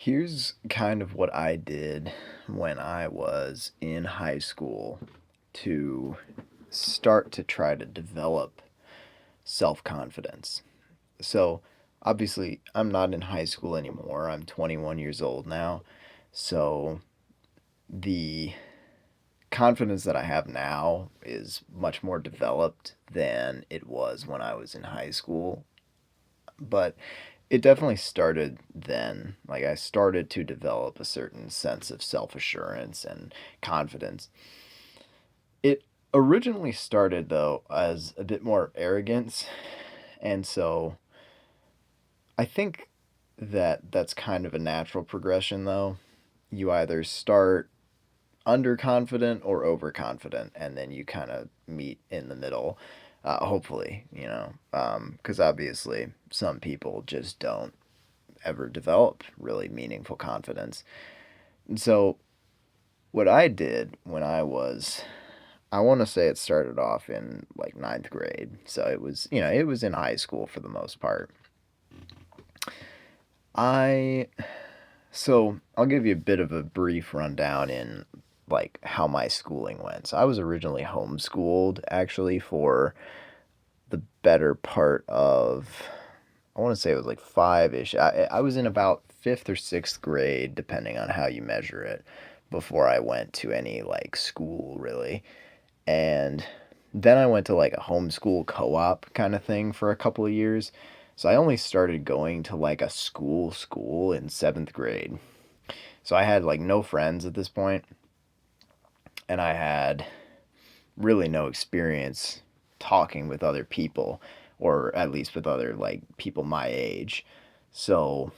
Here's kind of what I did when I was in high school to start to try to develop self confidence. So, obviously, I'm not in high school anymore. I'm 21 years old now. So, the confidence that I have now is much more developed than it was when I was in high school. But it definitely started then. Like, I started to develop a certain sense of self assurance and confidence. It originally started, though, as a bit more arrogance. And so I think that that's kind of a natural progression, though. You either start underconfident or overconfident, and then you kind of meet in the middle, hopefully, because obviously some people just don't ever develop really meaningful confidence. And so, what I did when I want to say it started off in like ninth grade. So it was in high school for the most part. I, so I'll give you a bit of a brief rundown in like how my schooling went. So I was originally homeschooled actually for the better part of, I want to say it was like five ish. I was in about fifth or sixth grade, depending on how you measure it, before I went to any like school really. And then I went to like a homeschool co op kind of thing for a couple of years. So I only started going to like a school in seventh grade. So I had like no friends at this point, and I had really no experience talking with other people, or at least with other like people my age. So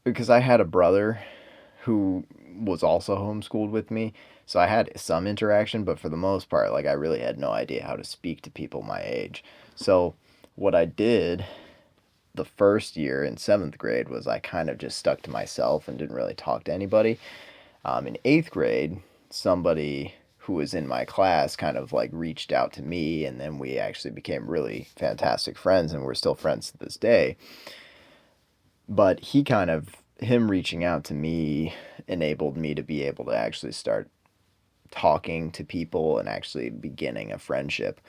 because I had a brother who was also homeschooled with me, so I had some interaction, but for the most part, like I really had no idea how to speak to people my age. So what I did the first year in seventh grade was I kind of just stuck to myself and didn't really talk to anybody. In eighth grade, somebody who was in my class kind of like reached out to me, and then we actually became really fantastic friends, and we're still friends to this day. But him reaching out to me enabled me to be able to actually start talking to people and actually beginning a friendship.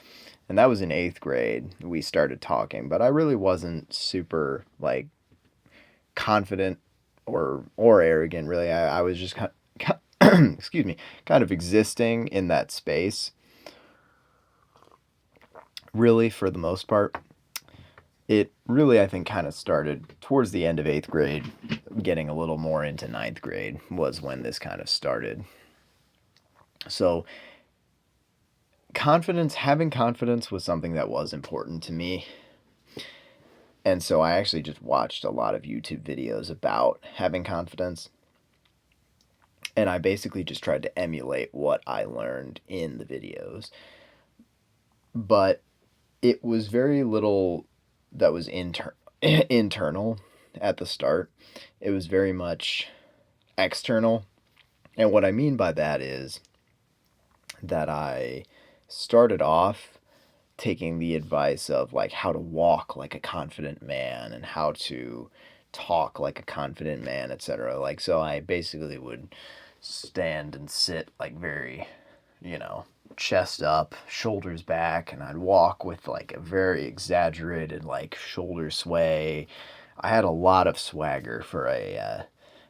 And that was in eighth grade. We started talking, but I really wasn't super like confident or arrogant. Really, I was just excuse me, kind of existing in that space. Really, for the most part, it really I think kind of started towards the end of eighth grade, getting a little more into ninth grade was when this kind of started. So having confidence was something that was important to me. And so I actually just watched a lot of YouTube videos about having confidence. And I basically just tried to emulate what I learned in the videos. But it was very little that was internal at the start. It was very much external. And what I mean by that is that I started off taking the advice of like how to walk like a confident man and how to talk like a confident man, etc. Like so I basically would stand and sit like very, you know, chest up, shoulders back, and I'd walk with like a very exaggerated like shoulder sway. I had a lot of swagger for a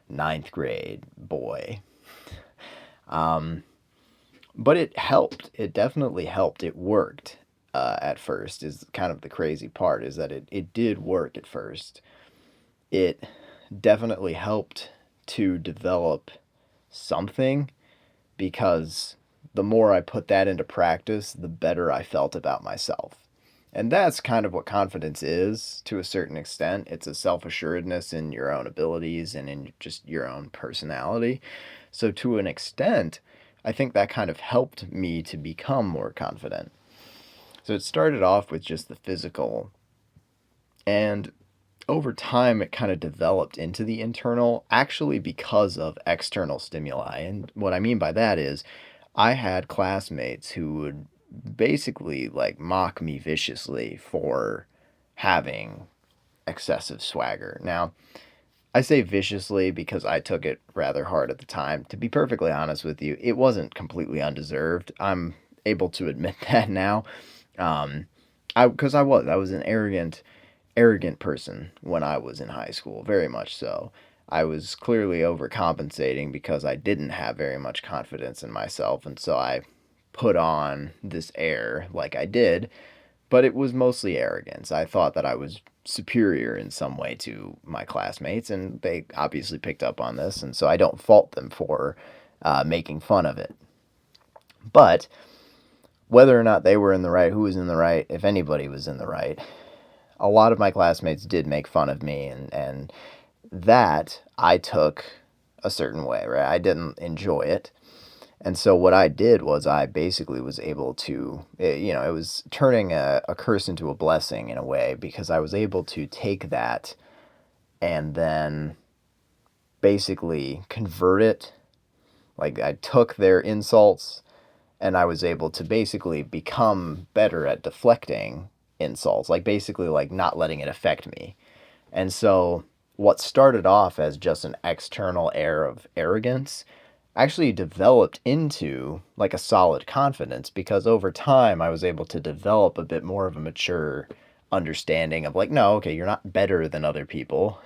ninth grade boy. Um, but it helped. It definitely helped. It worked at first, is kind of the crazy part, is that it did work at first. It definitely helped to develop something because the more I put that into practice, the better I felt about myself. And that's kind of what confidence is to a certain extent. It's a self assuredness in your own abilities and in just your own personality. So, to an extent, I think that kind of helped me to become more confident. So, it started off with just the physical, and over time, it kind of developed into the internal, actually, because of external stimuli. And what I mean by that is, I had classmates who would basically like mock me viciously for having excessive swagger. Now, I say viciously because I took it rather hard at the time. To be perfectly honest with you, it wasn't completely undeserved. I'm able to admit that now. Um, because I was an arrogant person when I was in high school, very much so. I was clearly overcompensating because I didn't have very much confidence in myself, and so I put on this air like I did, but it was mostly arrogance. I thought that I was superior in some way to my classmates, and they obviously picked up on this, and so I don't fault them for making fun of it. But whether or not they were in the right, who was in the right, if anybody was in the right, a lot of my classmates did make fun of me, and that I took a certain way, right? I didn't enjoy it. And so what I did was I basically was able to, it was turning a curse into a blessing in a way because I was able to take that and then basically convert it. Like I took their insults and I was able to basically become better at deflecting insults, like basically like not letting it affect me. And so what started off as just an external air of arrogance actually developed into like a solid confidence because over time I was able to develop a bit more of a mature understanding of like, no, okay, you're not better than other people.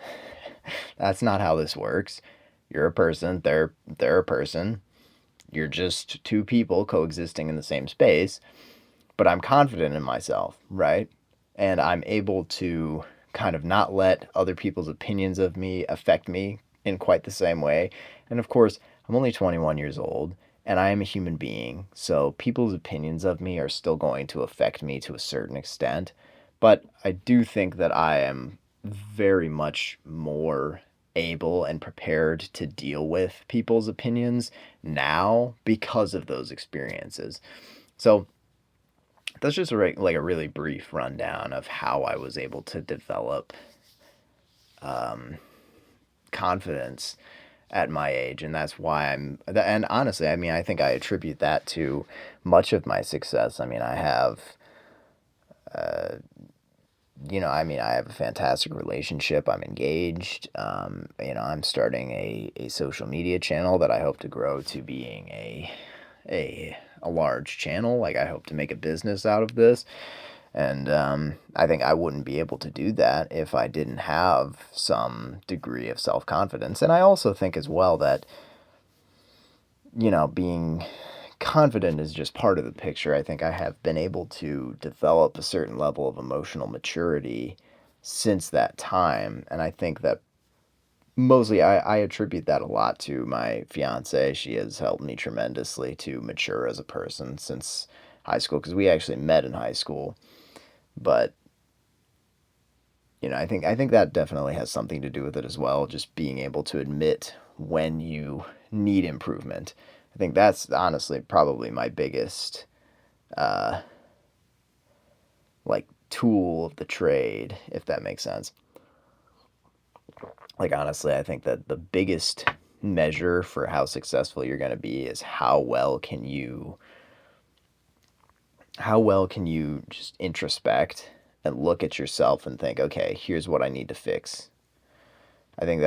That's not how this works. You're a person, they're a person. You're just two people coexisting in the same space, but I'm confident in myself, right? And I'm able to kind of not let other people's opinions of me affect me in quite the same way. And of course, I'm only 21 years old and I am a human being, so people's opinions of me are still going to affect me to a certain extent. But I do think that I am very much more able and prepared to deal with people's opinions now because of those experiences. So that's just like a really brief rundown of how I was able to develop um, confidence at my age, and that's why and honestly, I mean, I think I attribute that to much of my success. I mean, I have, uh, I mean, I have a fantastic relationship. I'm engaged. I'm starting a social media channel that I hope to grow to being a large channel. Like I hope to make a business out of this. And I think I wouldn't be able to do that if I didn't have some degree of self confidence. And I also think as well that, being confident is just part of the picture. I think I have been able to develop a certain level of emotional maturity since that time. And I think that mostly I attribute that a lot to my fiance. She has helped me tremendously to mature as a person since high school because we actually met in high school. But I think that definitely has something to do with it as well. Just being able to admit when you need improvement. I think that's honestly probably my biggest uh, like tool of the trade, if that makes sense. Like honestly, I think that the biggest measure for how successful you're going to be is how well can you just introspect and look at yourself and think, okay, here's what I need to fix. I think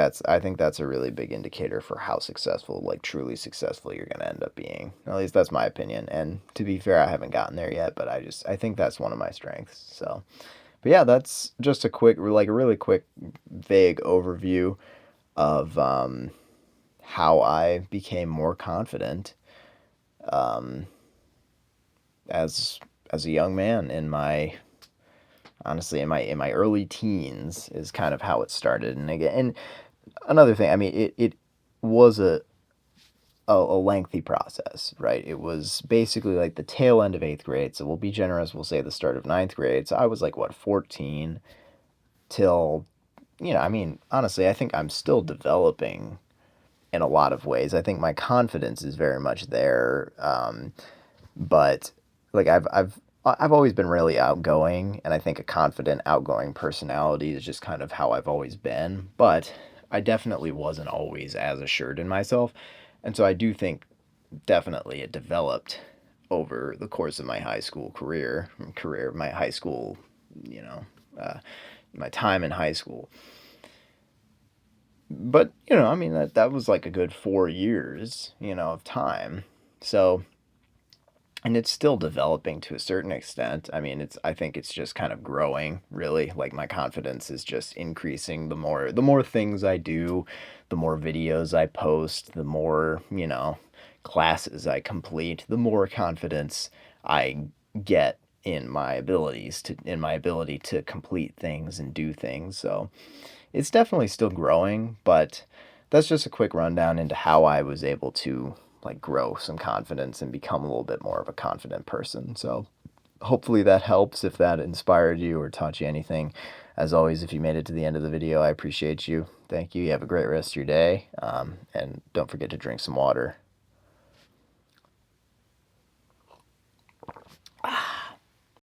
that's a really big indicator for how successful, like truly successful you're going to end up being. At least that's my opinion. And to be fair, I haven't gotten there yet, but I think that's one of my strengths. So, but yeah, that's just a really quick vague overview of how I became more confident um, as as a young man in my honestly in my early teens is kind of how it started. And again, and another thing, I mean, it was a lengthy process, right? It was basically like the tail end of eighth grade. So we'll be generous. We'll say the start of ninth grade. So I was like, what, 14 till, I mean, honestly, I think I'm still developing in a lot of ways. I think my confidence is very much there. But like I've always been really outgoing, and I think a confident, outgoing personality is just kind of how I've always been. But I definitely wasn't always as assured in myself, and so I do think definitely it developed over the course of my high school my high school, you know, uh, my time in high school. But, you know, I mean, that was like a good 4 years, you know, of time. So and it's still developing to a certain extent. I mean, I think it's just kind of growing, really. Like my confidence is just increasing the more things I do, the more videos I post, the more, you know, classes I complete, the more confidence I get in my ability to complete things and do things. So, it's definitely still growing, but that's just a quick rundown into how I was able to like grow some confidence and become a little bit more of a confident person. So hopefully that helps if that inspired you or taught you anything. As always, if you made it to the end of the video, I appreciate you. Thank you. You have a great rest of your day. And don't forget to drink some water.